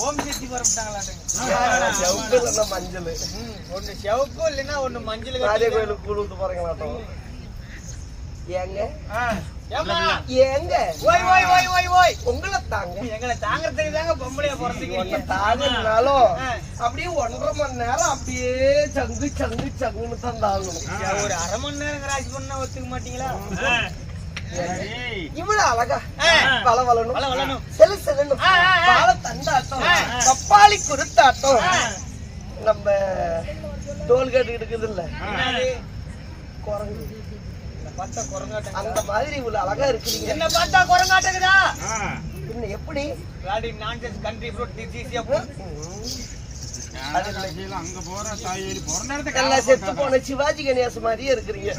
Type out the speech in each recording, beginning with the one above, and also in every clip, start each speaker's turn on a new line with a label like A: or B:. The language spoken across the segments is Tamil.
A: ஓம் சக்தி வரப்பட்டாங்களாட்டுங்க.
B: செவப்பு இல்லைன்னா மஞ்சள்.
A: ஒண்ணு செவப்பு இல்லைன்னா ஒண்ணு மஞ்சள்.
B: அதே கோயிலுக்கு கூழ் ஊத்து போறீங்களாட்டம். ஏங்க ஏங்க உங்களை தாங்க.
A: எங்களை தாங்கறதுக்கு தாங்க பொம்பளைய பிறந்துக்கிறீங்க.
B: தாங்கனாலும் அப்படியே 1.5 மணி நேரம் அப்படியே சங்கு சங்கு சங்குன்னு தான் தாங்கணும்.
A: ஒரு அரை மணி நேரம் ராசி பண்ணா ஒத்துக்க மாட்டீங்களா?
B: இவ்வளவு அழகா வளவளணும் செலு செலுன்னு வாழ தண்டாட்டம் பப்பாளி குருத்தாட்டம் நம்ம டோல்கேட் இருக்குது இல்ல குரங்கு
A: பார்த்தா குரங்காட்டம். அந்த
B: மாதிரி இவ்வளவு அழகா இருக்குறீங்க.
A: என்ன பார்த்தா குரங்காட்டக்குதா?
B: என்ன எப்படி
A: கண்ட்ரி ஃப்ரூட்
C: அங்க போற தாயேரி போற
B: எல்லாம் செத்து போன சிவாஜி கணேசன் மாதிரியே இருக்கிறீங்க.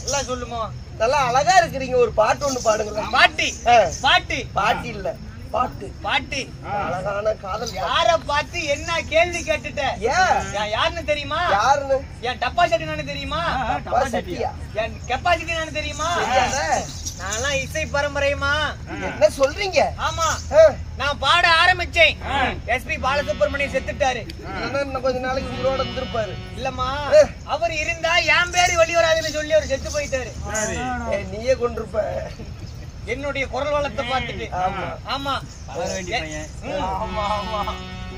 A: எல்லாம் சொல்லுமா
B: நல்லா அழகா இருக்கிறீங்க. ஒரு பாட்டு ஒண்ணு பாடுங்க.
A: பாட்டி பாட்டி பாட்டி
B: இல்ல பாட்டு
A: பாட்டி
B: அழகான காதல்.
A: யார பார்த்து என்ன கேள்வி கேட்டுட்ட? யாருன்னு தெரியுமா?
B: யாருன்னு?
A: என் டெபாசிட் என்னன்னு தெரியுமா? என் கெப்பாசிட்டி என்னன்னு தெரியுமா? நான்லாம் இசை பரம்பரையுமா.
B: என்ன சொல்றீங்க?
A: ஆமா, நான் பாட ஆரம்பிச்சேன். எஸ்பி பாலசுப்ரமணியம் செத்துட்டாரு.
B: இன்னும் கொஞ்ச நாளைக்கு உயிரோட இருந்திருப்பாரு.
A: இல்லம்மா, அவர் இருந்தா என் பேரு வெளிவராதுன்னு சொல்லி அவர் செத்து போயிட்டாரு.
B: நீயே கொண்டிருப்ப
A: என்னுடைய குரல் வளத்தை பார்த்துட்டு. ஆமா,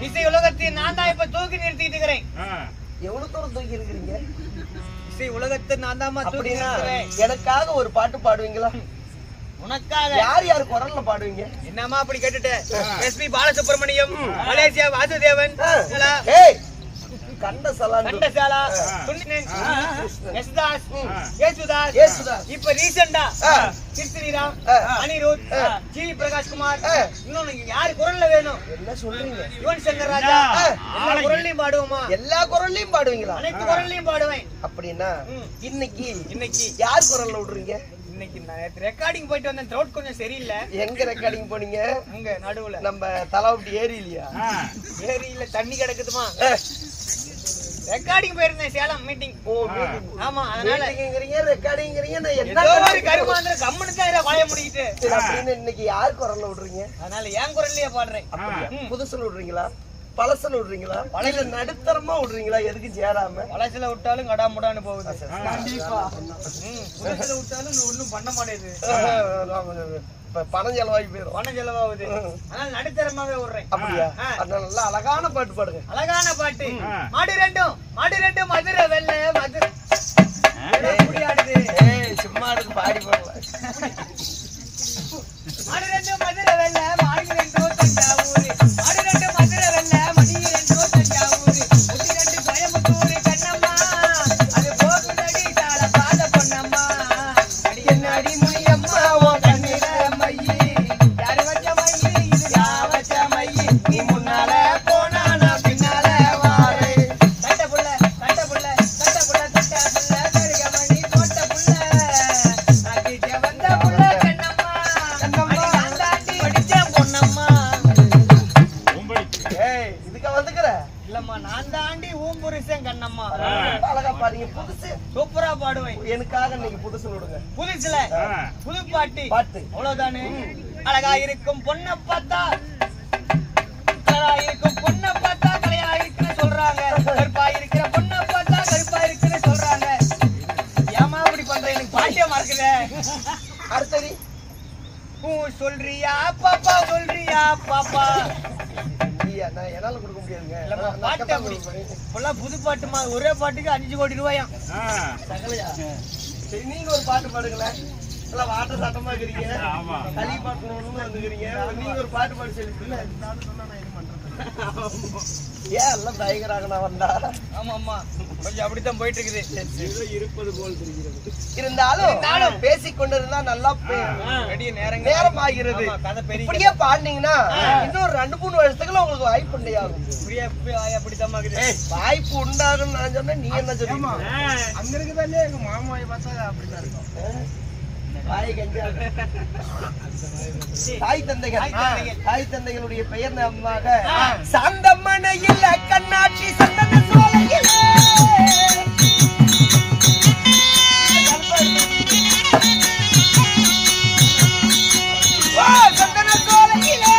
A: இசை உலகத்தை நான் தான் இப்ப தூக்கி நிறுத்திட்டு இருக்கிறேன்.
B: எவ்வளவு தூரம் தூக்கி இருக்கிறீங்க?
A: இசை உலகத்தை நான் தான் தூக்கி நிறுத்துறேன்.
B: எனக்காக ஒரு பாட்டு பாடுவீங்களா?
A: உனக்காக
B: யார் யார் குரல்ல பாடுவீங்க?
A: என்னமா அப்படி கேட்டுட்ட? எஸ்பி பாலசுப்ரமணியம், மலேசியா வாசுதேவன்,
B: கண்டசாலா,
A: யேசுதாஸ், இப்ப ரீசெண்டா கிருஷ்ணராம், அனிருத், ஜி பிரகாஷ் குமார், இன்னொன்னு யாரு குரல்ல வேணும்?
B: என்ன சொல்றீங்க?
A: யுவன் சங்கர் ராஜா. எல்லா குரல்லையும் பாடுவோமா?
B: எல்லா குரல்லையும் பாடுவீங்களா?
A: அனைத்து குரல்லையும் பாடுவேன்.
B: அப்படின்னா இன்னைக்கு யார் குரல்ல விடுறீங்க?
A: இன்னைக்கு நான் ரெக்கார்டிங் போயிட்டு வந்தேன். த்ரோட் கொஞ்சம் சரியில்லை.
B: எங்க ரெக்கார்டிங் போனீங்க?
A: அங்க நடுவுல
B: நம்ம தலாவட்டி ஏரி இல்லையா?
A: ஏரியில தண்ணி கிடக்குதுமா. ரெக்கார்டிங் போயிருந்தேன், சேலம் மீட்டிங். ஆமா, அதனால
B: ரெக்கார்டிங்கிறீங்க.
A: ஏதோ ஒரு கருமாந்திர கம்முன்னு தான் வாய முடிக்கிட்டு.
B: அப்படின்னு இன்னைக்கு யார் குரல்ல விடுறீங்க?
A: அதனால என் குரல்லையே பாடுறேன்.
B: புதுசுல விடுறீங்களா? பழசுல விடுறீங்களா? பழைய நடுத்தரமா விடுறீங்களா? எதுக்கு சேராம?
A: பழசுல விட்டாலும் கடாமுடான்னு போகுது. கண்டிப்பா புதுசுல விட்டாலும் ஒண்ணும் பண்ண மாட்டேது.
B: பணம் செலவாகி போயிடும்.
A: பணம் செலவாகுது. அதனால நடுத்தரமாவே விடுறேன்.
B: அப்படியா? அதனால நல்லா அழகான பாட்டு பாடுங்க.
A: அழகான பாட்டு. மாடு ரெண்டும் மதுரை வெள்ளை மதுரை முடியாடுது.
B: சும்மா இருக்கு, பாடி போடல.
A: மாடு ரெண்டும் மதுரை வெள்ளை மாடு ரெண்டும் தஞ்சாவூர். மாடு ரெண்டும் மதுரை வெள்ளை மடி ரெண்டும் தஞ்சாவூர். முட்டி ரெண்டு கோயம்புத்தூர் கண்ணம்மா. அது போகுதடி சால பாத பொன்னம்மா. அடி என்ன அடி முனியம்மா உன் கண்ணில மையி. யாரு வச்ச மையி? இது நான் வச்ச மையி. நீ முன்னால போனா நான் பின்னால வாரே. கட்ட புள்ள கருகமணி போட்ட புள்ள. அடிச்ச வந்த புள்ள கண்ணம்மா. நான் தாண்டி படிச்ச பொன்னம்மா.
B: இதுக்கு வந்துக்கிற
A: இல்லம்மா, நான் தாண்டி ஊம்புருஷன் கண்ணம்மா.
B: அழகா பாடுங்க. புதுசு
A: சூப்பரா பாடுவேன்.
B: எனக்காக இன்னைக்கு புதுசு விடுங்க.
A: புதுசுல புது பாட்டு அவ்வளவுதானே. அழகா இருக்கும் பொண்ணை பார்த்தா கலையா இருக்குன்னு சொல்றாங்க. கருப்பா இருக்கிற பொண்ணை பார்த்தா கருப்பா இருக்குன்னு சொல்றாங்க. ஏமா இப்படி பண்ற? எனக்கு பாட்டியா மறக்குத.
B: அடுத்தது
A: சொல்றியா பாப்பா, சொல்றியா பாப்பா.
B: நான் என்னால கொடுக்க முடியாதுங்க.
A: பாட்டு அப்படி புது பாட்டுமா. ஒரே பாட்டுக்கு 5 கோடி ரூபாயா.
B: நீங்க ஒரு பாட்டு பாடுங்களேன். எல்லாம் வாட்ட சட்டமா இருக்கிறீங்க. களி பாட்டு வந்துக்கிறீங்க. நீங்க ஒரு பாட்டு பாடி சொல்லிட்டு சொன்னா நான் என்ன பண்றது? ஏன் எல்லாம் தயங்குறாங்க நான் வந்தா?
A: ஆமா ஆமா, கொஞ்சம் அப்படித்தான் போயிட்டு இருக்குது.
B: இருப்பது போல் தெரிகிறது. இருந்தாலும் பேசிக் கொண்டிருந்தா நல்லா நேரம் ஆகிறது. இப்படியே பாடினீங்கன்னா இன்னும் 2-3 வருஷத்துக்குள்ள உங்களுக்கு வாய்ப்பு உண்டாகும். வாய்ப்பு உண்டாகும் நான் சொன்னேன். நீ என்ன சொல்லுமா?
A: அங்க இருக்குதாலே எங்க மாமாவை பார்த்தா அப்படிதான் இருக்கும்.
B: தாய் தந்தைகளுடைய பெயர் நாமமாக சாந்தமனையில் கண்ணாட்சி சந்தன சோலையில் சந்தன சோலையிலே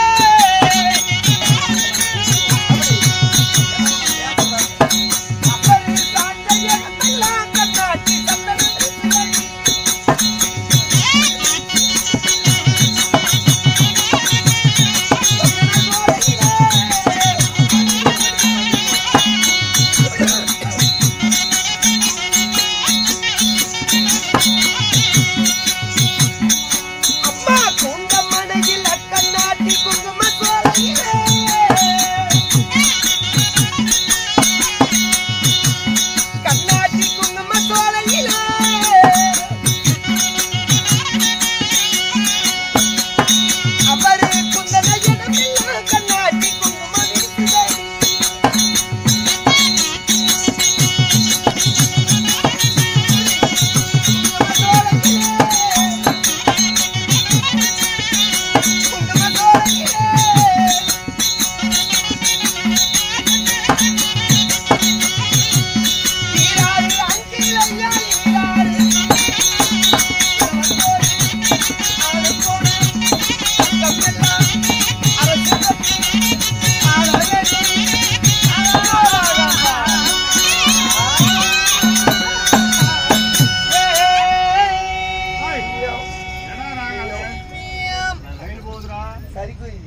B: சரி குருவி.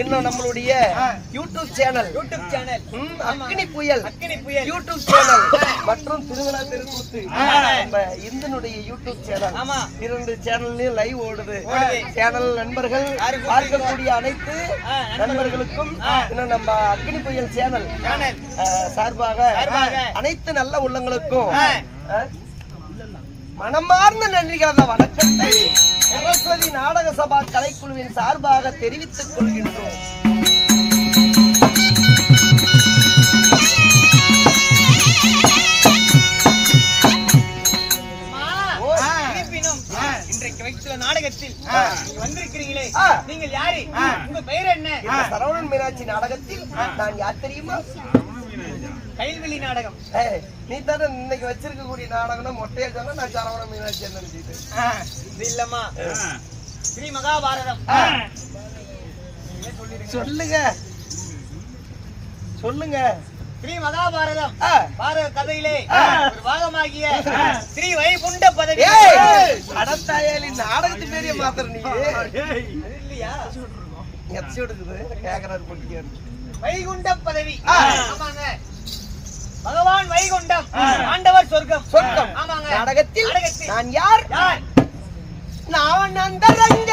B: இன்னும் நம்மளுடைய யூடியூப் சேனல் அக்னி புயல் யூடியூப் சேனல் மற்றும் திருவிழா தெருக்கூத்து நம்ம இந்தனுடைய யூடியூப் சேனல் 2 சேனல்லையும் லைவ் ஓடுது. சேனல் நண்பர்கள் பார்க்கக்கூடிய அனைத்து நண்பர்களுக்கும் இன்னும் நம்ம அக்னி புயல் சேனல் சார்பாக அனைத்து நல்ல உள்ளங்களுக்கும் மனமார்ந்த நன்றிகள வணக்கத்தை சரஸ்வதி நாடக சபா கலைக்குழுவின் சார்பாக தெரிவித்துக் கொள்கின்றோம்.
A: இன்றைக்கு வைத்துள்ள நாடகத்தில் வந்திருக்கிறீங்களே, நீங்கள் யாரு? உங்க பெயர் என்ன?
B: சரவணன் மீனாட்சி நாடகத்தில் நான் யார் தெரியுமா?
A: கைல்வெளி நாடகம்.
B: நீ தானே இன்னைக்கு வச்சிருக்கக்கூடிய நாடகம்னா மொட்டையா சொன்னா நான் சரவண மீனாட்சி
A: இது இல்லம்மா, ஸ்ரீ மகாபாரதம்.
B: சொல்லுங்க சொல்லுங்க.
A: ஸ்ரீ மகாபாரதம் பாரத கதையிலே ஒரு பாகமாகிய ஸ்ரீ வைகுண்ட பதவி.
B: அடத்தாயலி நாடகத்து பேரிய மாத்திர நீ
A: இல்லையா?
B: எச்சி எடுக்குது கேக்குறாரு பொட்டிக்காரு.
A: வைகுண்ட பதவி. ஆமாங்க, பகவான் வைகுண்டம், ஆண்டவர் சொர்க்கம்.
B: சொர்க்கம்.
A: ஆமாங்க.
B: நாடகத்தில் நான் யார்? நான் அந்தரங்க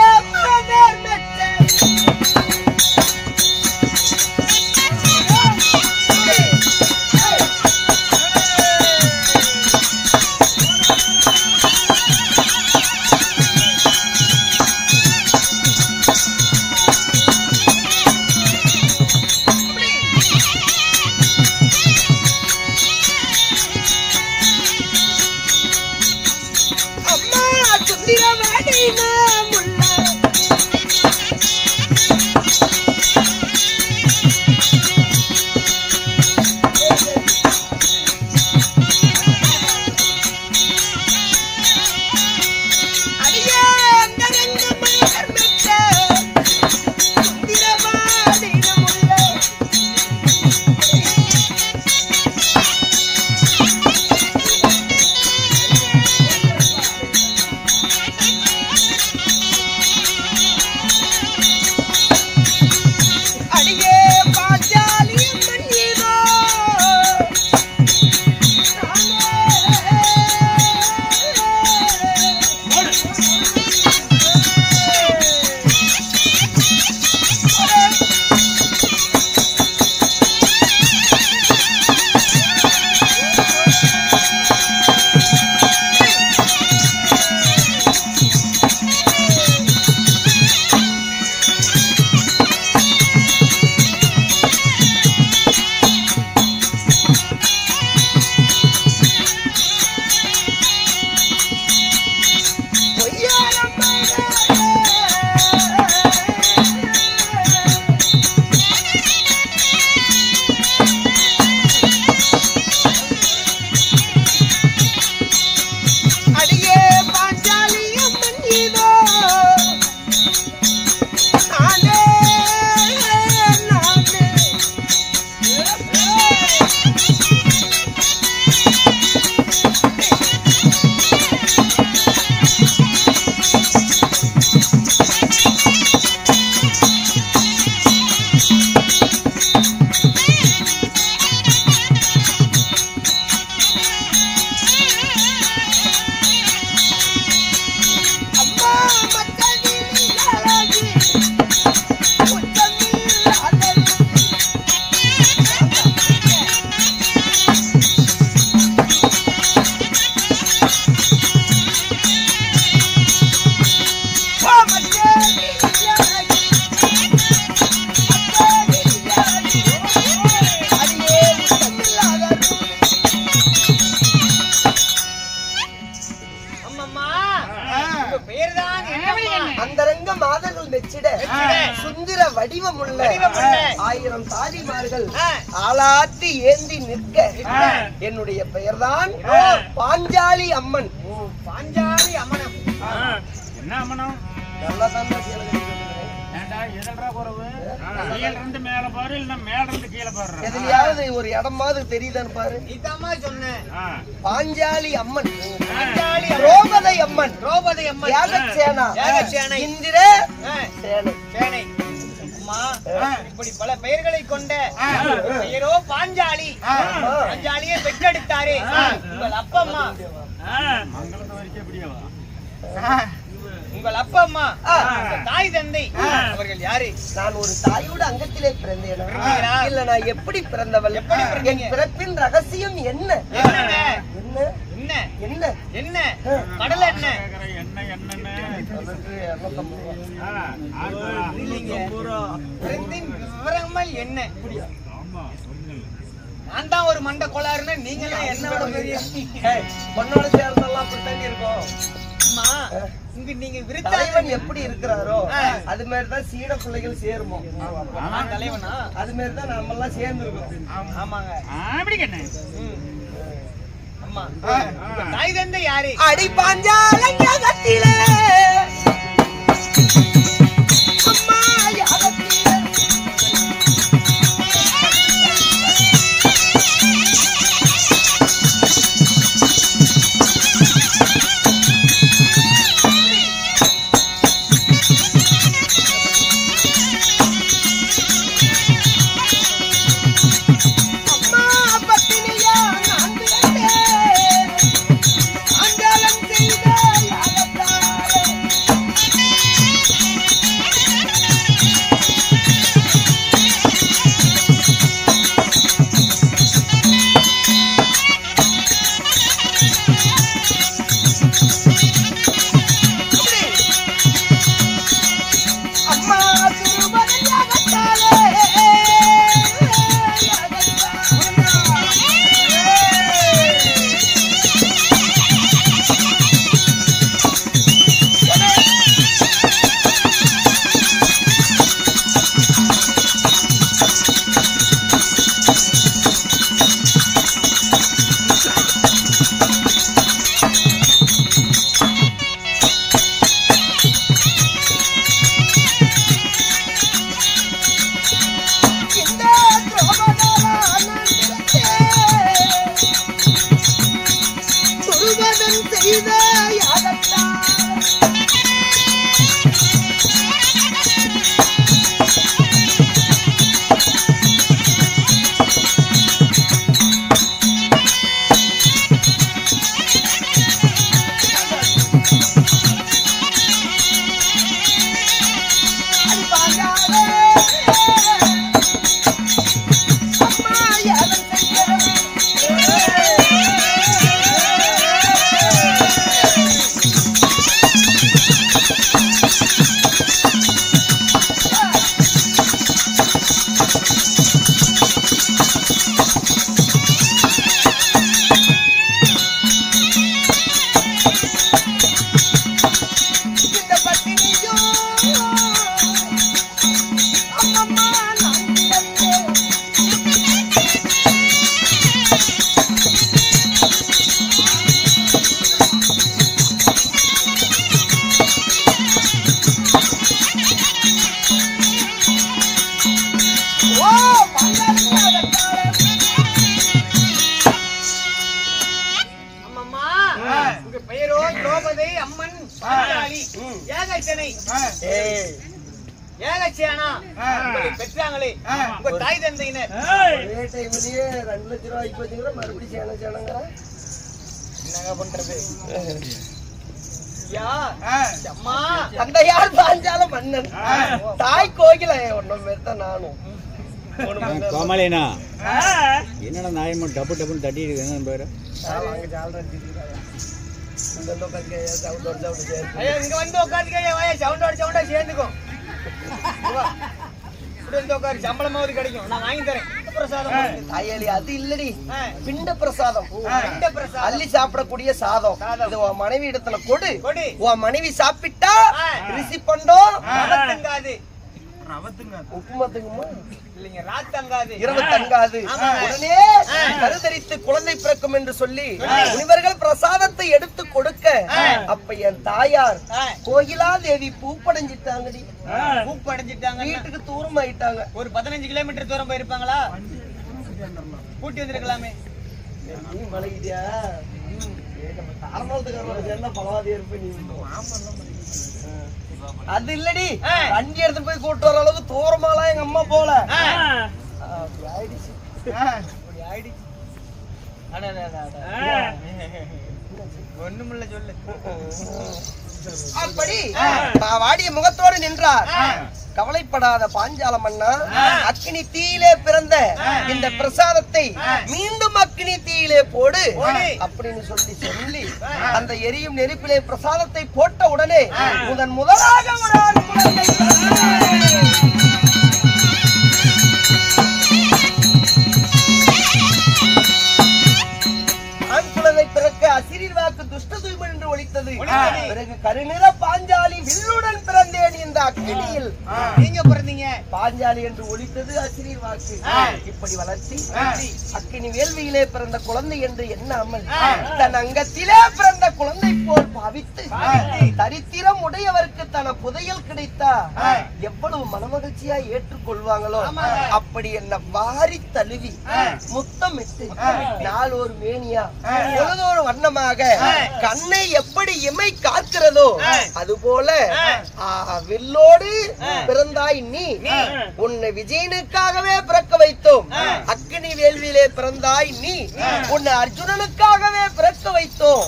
B: அந்தரங்க மாதர்கள் மெச்சிட சுந்தர வடிவமுள்ள 1000 தாதிமார்கள் ஆளாத்தி ஏந்தி நிற்க என்னுடைய பெயர்தான் பாஞ்சாலி அம்மன்.
A: பாஞ்சாலி அம்மனம்
C: என்ன அம்மனம்?
B: நல்லா தான்
C: எதல்ரா குறவு கீழ இருந்து மேல பாரு இல்ல மேல இருந்து கீழ பாரு
B: எதுலயாவது ஒரு இடமாவது தெரியுதான்னு பாரு.
A: இதாம்மா சொன்னேன்.
B: பாஞ்சாலி அம்மன்,
A: பாஞ்சாலி
B: திரௌபதி அம்மன்,
A: திரௌபதி அம்மன்,
B: யாகசேனா,
A: யாகசேனை,
B: இந்திர சேனை.
A: சேனை. அம்மா இப்படி பல பெயர்களை கொண்ட பெயரோ பாஞ்சாலி. பாஞ்சாலியை பெற்றெடுத்தாரே உங்கள் அப்பம்மா.
C: மங்களத்தை வரைக்கும் எப்படியவா
A: உங்கள் அப்பம்மா தாய் தந்தை அவர்கள் யாரு?
B: நான் ஒரு தாயோட அங்கத்திலே பிறந்தேனா
A: பிறந்தீங்களா?
B: இல்ல நான் எப்படி பிறந்தவள்?
A: எப்படி பிறந்தீங்க?
B: என் பிறப்பின் ரகசியம் என்ன?
A: என்னங்க?
B: என்ன
A: என்ன
B: என்ன
A: என்ன கடலை என்ன?
C: என்ன என்னன்னு
B: அதற்கு 250 ரூபா.
A: இல்லைங்க. பிறந்தின் விவரங்கள் என்ன?
C: ஆமா சொன்னீங்க
A: நான் தான் ஒரு மண்ட கோளாறுன்னு நீங்க எல்லாம் என்னோட பெரிய
B: பொண்ணோட சேர்ந்தெல்லாம் அப்படித்தாண்டி இருக்கும்.
A: அம்மா இங்க நீங்க
B: தலைவன்
A: விருத்தாளன்
B: எப்படி இருக்கிறாரோ அது மாதிரிதான் சீட பிள்ளைகள் சேருமோ.
A: நான் தலைவனா?
B: அது மாதிரிதான் நம்ம எல்லாம் சேர்ந்து இருக்கோம்.
A: ஆமாங்க.
C: அப்படி கேட்டேன்
A: அம்மா உங்க தாய் தந்தை யாரு?
B: அடி பாஞ்சாலத்திலே அம்மா யாகத்திலே
A: ஏகச்சேனா பெற்றாங்களே உங்க தாய் தந்தையினர்
B: ஒரே டைம்லயே 2 லட்சம் ரூபாய் ஆயிப்போச்சுங்கற மறுபடியும் சேன சேனங்கற
A: என்னங்க பண்றது யா அம்மா
B: அந்த யார் பாஞ்சால மன்னன் தாய் கோகில ஒண்ணும் மேத்த நானும்
D: கோமலேனா என்னடா நாயமா டப்பு டப்புன்னு தட்டி இருக்கு பேரு
B: வாங்க ஜால்ரா திட்டிறாங்க இந்த லோக்கல்ல சவுண்ட் சவுண்ட்
A: ஐயா இங்க வந்து உட்கார்ந்துக்கயா வாயா சவுண்டோட சேர்ந்துக்கோ வா இந்த உட்கார் சம்பளமாவது கிடைக்கும் நான் வாங்கி தரேன் பிரசாதம்
B: தாயலி அது இல்லடி பிண்ட பிரசாதம்
A: பிண்ட பிரசாதம்
B: அள்ளி சாப்பிடக்கூடிய சாதம் இது உன் மனைவி இடத்துல கொடு
A: கொடு
B: உன் மனைவி சாப்பிட்டா ரிசி பண்டோ
A: ரவத்தங்காது
B: உப்புமா தங்குமா
A: இல்லைங்க ராத் தங்காது
B: இரவு தங்காது. உடனே கருதரித்து குழந்தை பிறக்கும் என்று சொல்லி முனிவர்கள் பிரசாதத்தை எடுத்து கொடுக்க அப்ப என் தாயார் கோகிலா தேவி பூப்படைஞ்சிட்டாங்கடி.
A: பூப்பு அடைஞ்சிட்டாங்க.
B: வீட்டுக்கு தூரம் ஆயிட்டாங்க.
A: ஒரு 15 கிலோமீட்டர் தூரம் போயிருப்பாங்களா? கூட்டி வந்திருக்கலாமே.
B: நீ மலையிடியா பலவாதி இருப்ப நீ அது இல்லடி வண்டி எடுத்து போய் கூட்டு வர அளவுக்கு தூரமாலாம் எங்க அம்மா போல அப்படி ஆயிடுச்சு.
A: ஒண்ணுமில்ல சொல்லு.
B: அப்படி வாடிய முகத்தோடு நின்றார். கவலைப்படாத பாஞ்சால மன்னா, அக்கினி தீயிலே பிறந்த இந்த பிரசாதத்தை மீண்டும் அக்கினி தீயிலே போடு அப்படின்னு சொல்லி அந்த எரியும் நெருப்பிலே பிரசாதத்தை போட்ட உடனே முதலாக ஒரு ஆண் குழந்தை பிறக்க அசிரீர் வாக்கு துஷ்ட தூய்மை என்று ஒலித்தது. பிறகு கருநிற பாஞ்சாலி வில்லுடன் பிறந்தேன் இந்த அக்கினியில்
A: நீங்க பிறந்தீங்க.
B: பாஞ்சாலி என்று ஒலித்தது அசிரீர் வாக்கு. இப்படி வளர்ச்சி அக்கினி வேள்வியிலே பிறந்த குழந்தை என்று எண்ணாமல் தன் அங்கத்திலே பிறந்த குழந்தை போல் பாவித்து தரித்திரம் உடையவருக்கு தன புதையல் கிடைத்தா எவ்வளவு மனமகிழ்ச்சியா ஏற்றுக்கொள்வாங்களோ அப்படி என்ன வாரி தழுவி முத்தமிட்டு நாள் ஒரு மேனியா பொழுதோரு வண்ணமாக கண்ணை எப்படி இமை காக்கிறதோ அதுபோல வில்லோடு பிறந்தாய் நீ, உன்னை விஜயனுக்காகவே பிறக்க வைத்தோம். அக்கினி வேள்வியிலே பிறந்தாய் நீ, உன்னை அர்ஜுனனுக்காகவே பிறக்க வைத்தோம்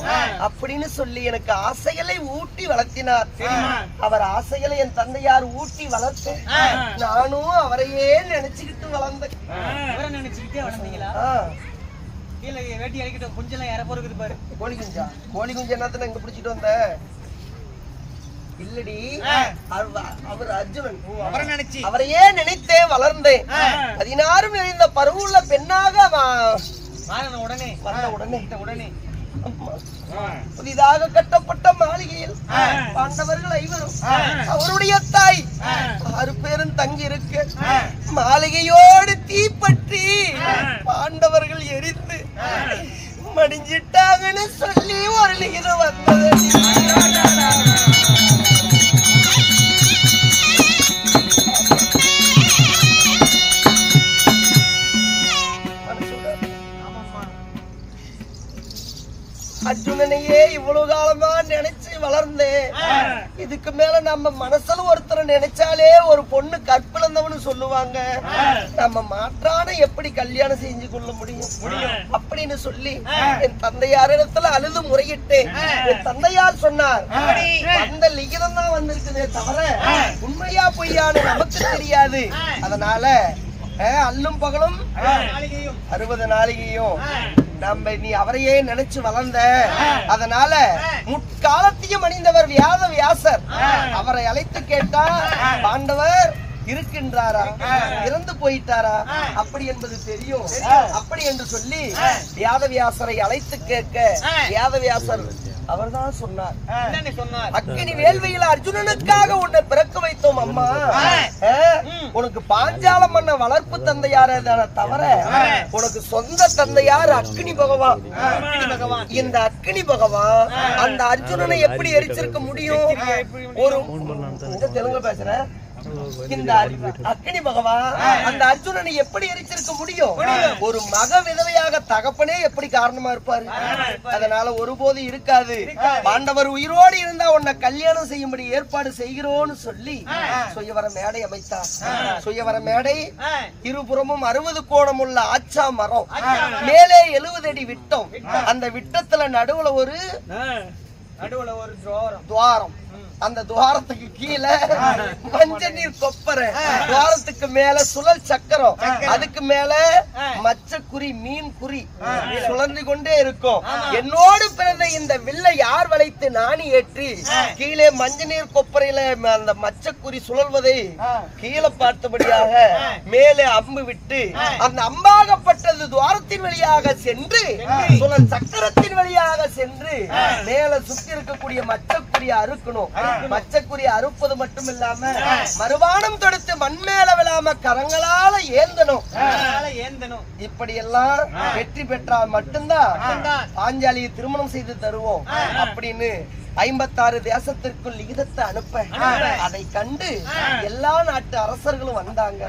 B: அப்படின்னு சொல்லி எனக்கு ஆசைகளை ஊட்டி வளர்த்தினார். அவர் ஆசைகளை என் தந்தையார் ஊட்டி வளர்த்து நானும் அவரையே நினைச்சுக்கிட்டு வளர்ந்தேன்.
A: நினைச்சுக்கிட்டே வளர்ந்தீங்களா? கீழே வேட்டி அடிக்கிட்ட குஞ்செல்லாம் யார போறது பாரு.
B: கோழி குஞ்சா? கோழி குஞ்சு என்னத்துல இங்க பிடிச்சிட்டு வந்த இல்லடி, அவர் அர்ஜுனன்.
A: அவரை நினைச்சு
B: அவரையே நினைத்தே வளர்ந்தேன். 16 நிறைந்த பருவமுள்ள பெண்ணாக
A: உடனே
B: வந்த உடனே புதிதாக கட்டப்பட்ட மாளிகையில் பாண்டவர்கள் 5 அவருடைய தாய் 6 பேரும் தங்கி இருக்கு. மாளிகையோடு தீப்பற்றி பாண்டவர்கள் எரித்து மடிஞ்சிட்டாங்கன்னு சொல்லி ஒரு லிகிதம் வந்தது. அர்ஜுனனையே இவ்வளவு காலமா நினைச்சு வளர்ந்தேன். இதுக்கு மேல நம்ம மனசுல ஒருத்தரை நினைச்சாலே ஒரு பொண்ணு கற்பிழந்தவனு சொல்லுவாங்க. நம்ம மாற்றான எப்படி கல்யாணம் செஞ்சு கொள்ள முடியும் அப்படின்னு சொல்லி என் தந்தையாரிடத்துல அழுது முறையிட்டேன். என் தந்தையார் சொன்னார், அந்த லிகிதம் தான் வந்திருக்குதே தவிர உண்மையா பொய்யான்னு நமக்கு தெரியாது. அதனால அல்லும் பகலும் 60 நாளிகையும் நம்ம நீ அவரையே நினைச்சு வளர்ந்த. அதனால முற்காலத்தையும் அணிந்தவர் வியாசர். அவரை அழைத்து கேட்டா பாண்டவர் இருக்கின்றாரா இறந்து போயிட்டாரா அப்படி என்பது தெரியும். அப்படி என்று சொல்லி வியாதவியாசரை அழைத்து கேட்க வியாதவியாசர் அவர்தான் சொன்னார், அக்கினி வேள்வியில் அர்ஜுனனுக்காக உன்னை பிறக்க வைத்தோம் அம்மா. உனக்கு பாஞ்சால மன்ன வளர்ப்பு தந்தையார தவிர உனக்கு சொந்த தந்தையார் அக்கினி பகவான். இந்த அக்கினி பகவான் அந்த அர்ஜுனனை எப்படி எரிச்சிருக்க முடியும்? ஒரு தெலுங்கு பேசுறேன். இந்த அக்கினி பகவான் அந்த அர்ஜுனனை எப்படி எரிச்சிருக்க முடியும்? ஒரு மக விதவையாக தகப்பனே எப்படி காரணமா இருப்பாரு? அதனால ஒருபோது இருக்காது. பாண்டவர் உயிரோடு இருந்தா உன்னை கல்யாணம் செய்யும்படி ஏற்பாடு செய்கிறோம்னு சொல்லி சுயவர மேடை அமைத்தார். சுயவர மேடை இருபுறமும் 60 கோணம் உள்ள ஆச்சா மரம், மேலே 70 அடி விட்டம். அந்த விட்டத்துல நடுவுல ஒரு துவாரம். அந்த துவாரத்துக்கு கீழே மஞ்சள் நீர் கொப்பரை, துவாரத்துக்கு மேல சுழல் சக்கரம், அதுக்கு மேல மச்சக்குறி மீன் குறி சுழந்து கொண்டே இருக்கும். என்னோடு பிறந்த இந்த வில்லை யார் வளைத்து நாணி ஏற்றி கீழே மஞ்சள் நீர் கொப்பரையில அந்த மச்சக்குறி சுழல்வதை கீழே பார்த்தபடியாக மேலே அம்பு விட்டு அந்த அம்பாகப்பட்டது துவாரத்தின் வழியாக சென்று சுழல் சக்கரத்தின் வழியாக சென்று மேல சுற்றி கழுத்தில் இருக்கக்கூடிய மச்சக்குரிய அறுக்கணும். மச்சக்குரிய அறுப்பது மட்டும் இல்லாம மறுபானம் தொடுத்து மண்மேல விழாம கரங்களால ஏந்தணும். இப்படி எல்லாம் வெற்றி பெற்றால் மட்டும்தான் பாஞ்சாலியை திருமணம் செய்து தருவோம் அப்படின்னு 56 தேசத்திற்குள் லிகிதத்தை அனுப்ப அதை கண்டு எல்லா நாட்டு அரசர்களும் வந்தாங்க.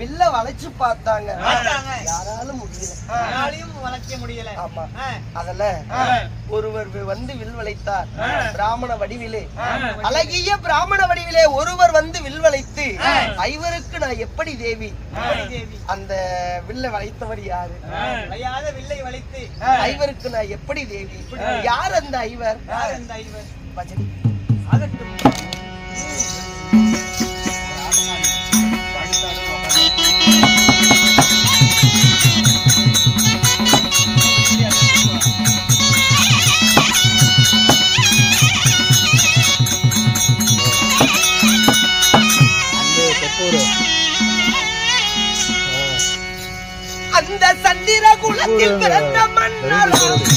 B: வில்ல வளைச்சு பார்த்தாங்க, யாராலும் முடியல. ஆமா, அதுல ஒருவர் வந்து வில் வளைத்தார் பிராமண வடிவிலே. அழகிய பிராமண வடிவிலே ஒருவர் வந்து வில் வளைத்து, ஐவருக்கு நான் எப்படி தேவி? அந்த வில்ல வளைத்தவர் யாரு?
A: வில்லை வளைத்து
B: ஐவருக்கு நான் எப்படி தேவி? யார் அந்த ஐவர்? பஜனை அந்த சந்திர குலத்தில் பிறந்த மன்னரும்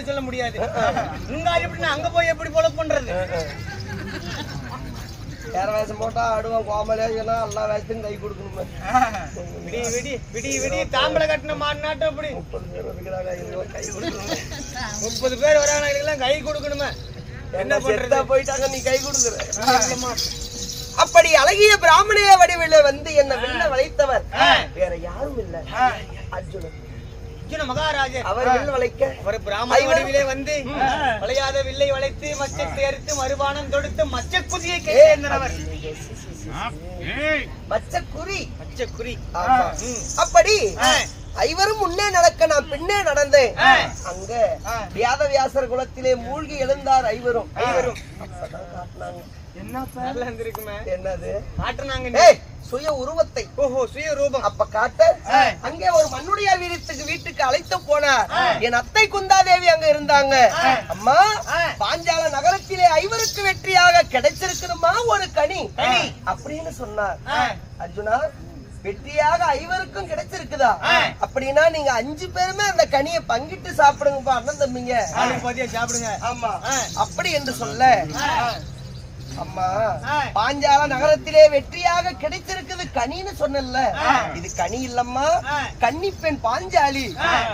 B: சொல்ல முடியாது. அங்க போய் எப்படி போல பண்றது? வேற வேஷம் போட்டா ஆடுவான், கோமலே எல்லா வேஷத்துக்கும் கை கொடுக்கணும். விடி தாம்பளை கட்டின மாநாட்டம் அப்படி 30 பேர் வராங்க, கை கொடுக்கணுமே. என்ன பண்றதா போயிட்டாங்க, நீ கை கொடுக்குற. அப்படி அழகிய பிராமணிய வடிவில வந்து என்ன வில்ல வளைத்தவர் வேற யாரும் இல்ல, அர்ஜுனன். மகாராஜர் அவர் வில் வளைக்க ஒரு பிராமண வடிவிலே வந்து வளையாத வில்லை வளைத்து மச்சத்தை அறுத்து மறுபானம் தொடுத்து மச்சக்குதியை கேட்டவர். மச்சக்குறி. அப்படி ஐவரும் முன்னே நடக்க நான் பின்னே நடந்தேன். அங்க வியாதவியாசர் குலத்திலே மூழ்கி எழுந்தார் ஐவரும். அப்பதான் காட்டினாங்க என்னது காட்டுனாங்க, சுய உருவத்தை. ஓஹோ, சுய ரூபம். அப்ப காட்ட அங்கே ஒரு மண்ணுடைய வீட்டுக்கு அழைத்து போனார். என் அத்தை குந்தாதேவி அங்க இருந்தாங்க. அம்மா, பாஞ்சால நகரத்திலே ஐவருக்கு வெற்றியாக கிடைச்சிருக்கணுமா ஒரு கனி அப்படின்னு சொன்னார். அர்ஜுனா, வெற்றியாக ஐவருக்கும் கிடைச்சிருக்குதா? அப்படின்னா நீங்க 5 பேருமே அந்த கனியை பங்கிட்டு சாப்பிடுங்கப்பா, அண்ணன் தம்பிங்க சாப்பிடுங்க. ஆமா, அப்படி என்று சொல்ல, அம்மா, பாஞ்சால நகரத்திலே வெற்றியாக கிடைச்சிருக்குது கனின்னு சொன்னல, இது கனி இல்லம்மா, கன்னி பெண் பாஞ்சாலி.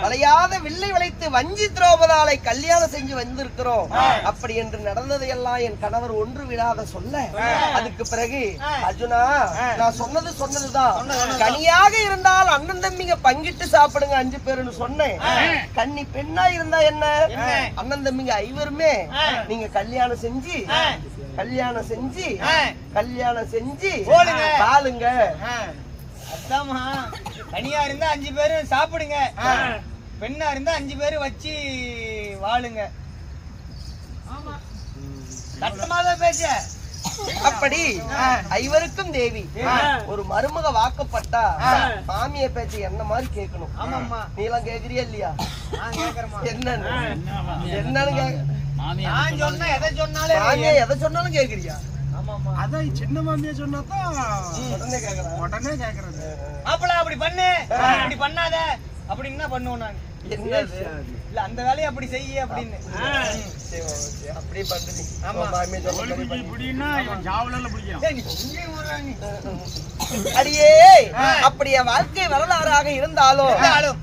B: வளையாத வில்லை வளைத்து வஞ்சி திரௌபதாளை கல்யாணம் செஞ்சு வந்திருக்கிறோம். அப்படி என்று நடந்ததையெல்லாம் என் கணவர் ஒன்று விடாத சொல்ல, அதுக்கு பிறகு அர்ஜுனா, நான் சொன்னதுதான், கனியாக இருந்தால் அண்ணன் தம்பிங்க பங்கிட்டு சாப்பிடுங்க 5 பேருன்னு சொன்னேன். கன்னி பெண்ணா இருந்தா என்ன, அண்ணன் தம்பிங்க ஐவருமே நீங்க கல்யாணம் செஞ்சு பாலுங்க,
A: அதாம்மா தனியா இருந்தா 5 பேரும் சாப்பிடுங்க, பெண்ணா இருந்தா 5 பேரும் வச்சு வாழுங்க. சத்தமாக பேச.
B: அப்படி ஐவருக்கும் தேவி ஒரு மருமக வாக்கப்பட்டா மாமிய பேச்சு என்ன மாதிரி கேட்கணும்.
A: ஆமாம்மா.
B: நீ எல்லாம் கேக்குறியா இல்லையா?
A: நான் கேக்குறேம்மா.
B: என்னன்னு என்னன்னு
A: நான் சொன்னா எதை சொன்னாலே
B: மாமியா எதை சொன்னாலும் கேக்குறியா?
A: ஆமாம்மா.
E: அதான் சின்ன மாமியா சொன்னாதான்
B: உடனே கேக்குறேன்.
E: உடனே கேக்குறது.
A: மாப்பிள்ள அப்படி பண்ணு, அப்படி பண்ணாத அப்படின்னு என்ன பண்ணுவோம் நாங்க.
B: என்னது?
A: இல்ல அந்த வேலையை அப்படி செய்ய அப்படின்னு.
B: அப்படி பண்றீங்க.
A: ஆமா.
B: மாமியா சொன்ன மாதிரி பண்ணு.
C: இப்படின்னா இவன் ஜாவலால பிடிக்கிறான்.
A: ஏய், நீ உண்மையை ஊர்றா நீ.
B: அடியே அப்படி என் வாழ்க்கை வரலாறாக இருந்தாலும்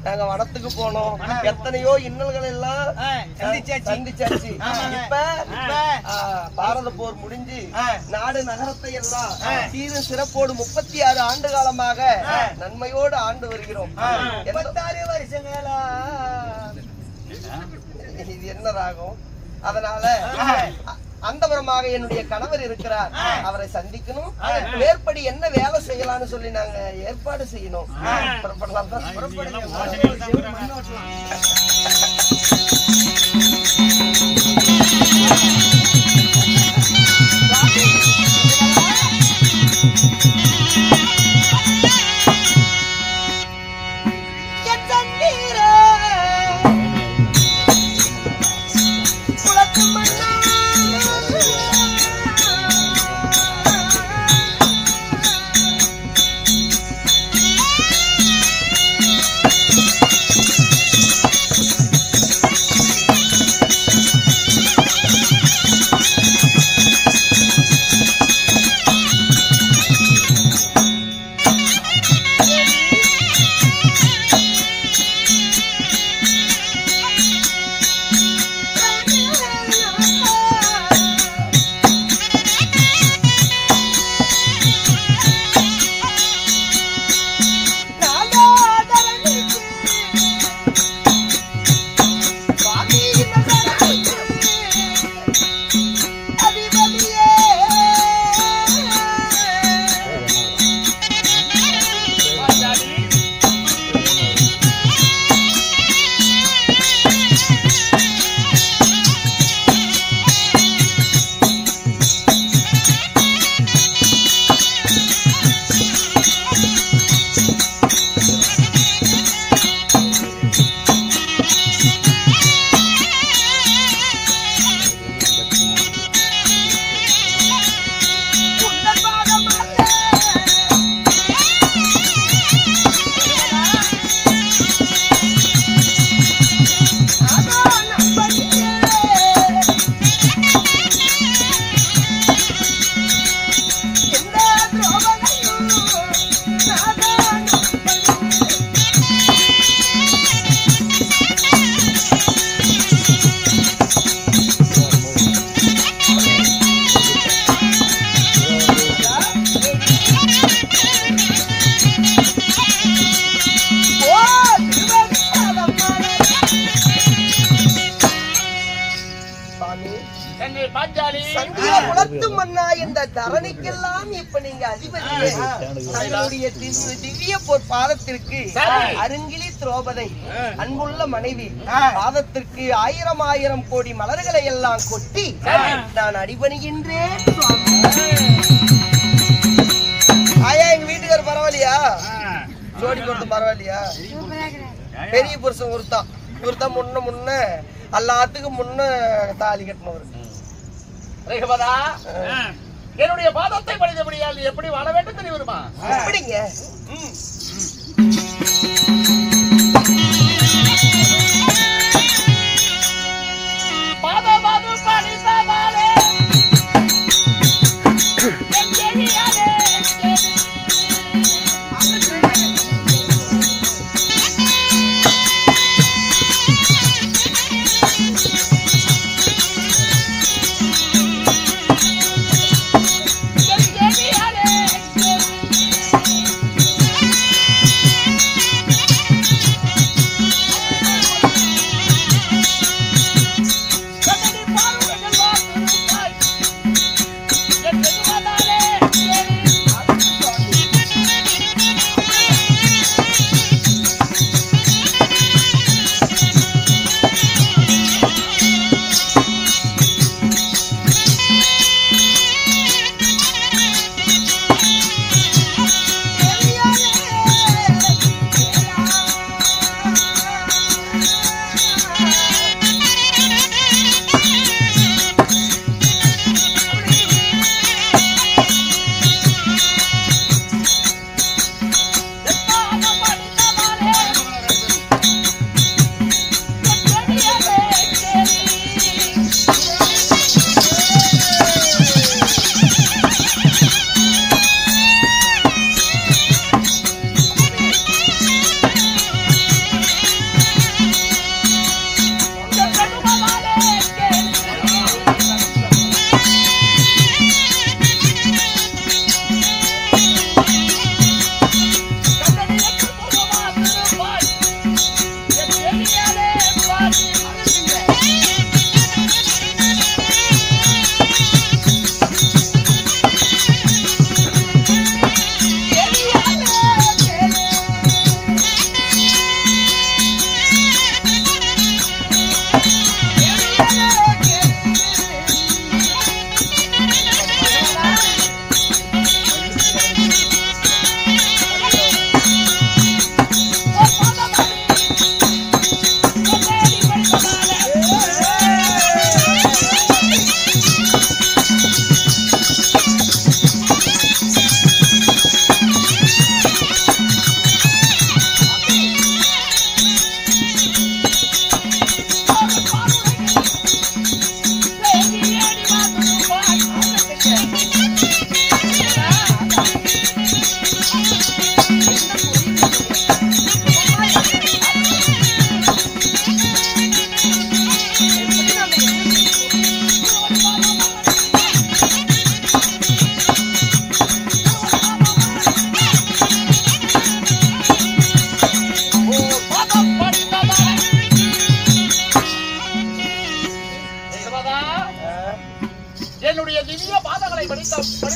B: நாங்க வனத்துக்கு போனோம். எத்தனையோ இன்னல்கள் எல்லாம் சந்திச்சாச்சு. இப்ப பாரத போர் முடிஞ்சு நாடு நகரத்தை எல்லாம் சீரும் சிறப்போடு 36 ஆண்டு காலமாக நன்மையோடு ஆண்டு வருகிறோம்.
A: 26 வருஷங்களா
B: இது என்ன ராகம்? அதனால அந்தபுரமாக என்னுடைய கணவர் இருக்கிறார், அவரை சந்திக்கணும். மேற்படி என்ன வேலை செய்யலாம்னு சொல்லி நாங்க ஏற்பாடு செய்யணும். புறப்படலாம் தான். சந்திர குலத்து மன்னா இந்த தரணிக்கெல்லாம் இப்ப நீங்க அதிபதியே. தங்களுடைய திவ்ய பொற் பாதத்திற்கு அருங்கிலி திரௌபதி அன்புள்ள மனைவி பாதத்திற்கு 1000 கோடி மலர்களை எல்லாம் கொட்டி நான் அடிபணிகின்றேன். ஆயா எங்க வீட்டுக்காரர் பரவாயில்லையா? ஜோடி கொடுத்து பரவாயில்லையா? பெரிய புருஷன் ஒருத்தான் முன்ன எல்லாத்துக்கும் முன்ன தாலி கட்டினவர்.
E: என்னுடைய பாதத்தை படித்தபடியால் எப்படி வாழ வேண்டும் தெரியுமா?
B: எப்படிங்க?
E: பாதமாது படித்தவாளே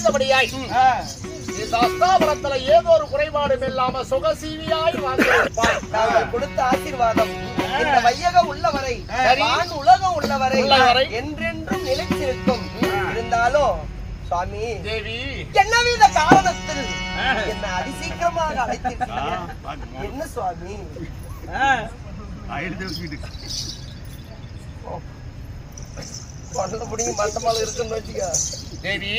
E: பொழிந்தபடியாய் இந்த அஸ்தாபுரத்துல ஏதோ ஒரு குறைபாடும் இல்லாம சுகசீவியாய் வாழ்ந்திருப்பாய்.
B: நாங்கள் கொடுத்த ஆசீர்வாதம் இந்த வையகம் உள்ளவரை வான் உலகம் உள்ளவரை என்றென்றும் நிலைத்திருக்கும். இருந்தாலும் சுவாமி
E: தேவி
B: என்னவித காரணத்தில் என்ன அதிசீக்கிரமாக அழைத்திருக்கீங்க? என்ன சுவாமி? முடியும் மண்டமால இருக்குன்னு வச்சுக்க.
E: தேவி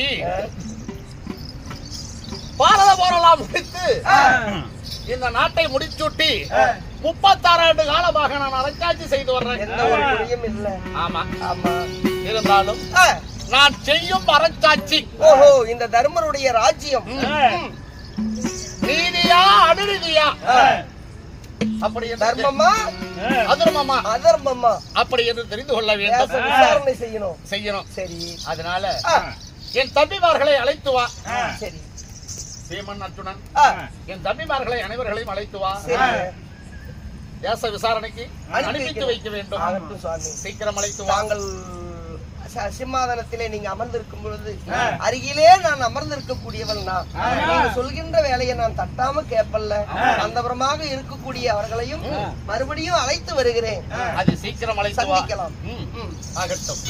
E: பாரத போரெல்லாம் முடித்து இந்த நாட்டை முடிச்சூட்டி 36 ஆண்டு காலமாக நான் அரசாட்சி செய்து வர்றேன்.
B: எந்த ஒரு குறையும் இல்ல.
E: ஆமா
B: ஆமா.
E: இருந்தாலும் நான் செய்யும் அரசாட்சி
B: ஓஹோ இந்த தர்மருடைய ராஜ்யம்
E: நீதியா அநீதியா அப்படி
B: தர்மமா
E: அதர்மமா
B: அதர்மமா
E: அப்படி என்று தெரிந்து கொள்ள வேண்டும்.
B: விசாரணை செய்யணும்.
E: சரி, அதனால என் தம்பிமார்களை அழைத்து வா.
B: சரி
E: சீமன் அர்ஜுனன் என் தம்பிமார்களை அனைவர்களையும் அழைத்து வா. தேச விசாரணைக்கு அனுப்பித்து வைக்க வேண்டும். சீக்கிரம் அழைத்து வா.
B: தாங்கள் சிம்மாதனத்திலே நீங்க அமர்ந்திருக்கும் பொழுது அருகிலே நான் அமர்ந்திருக்க கூடியவள் நான். நீங்க சொல்கின்ற வேலையை நான் தட்டாம கேட்பல்ல. அந்தபுறமாக இருக்கக்கூடிய அவர்களையும் மறுபடியும் அழைத்து வருகிறேன்.
E: அது சீக்கிரம் அழைத்து
B: சந்திக்கலாம்.
E: ஆகட்டும்.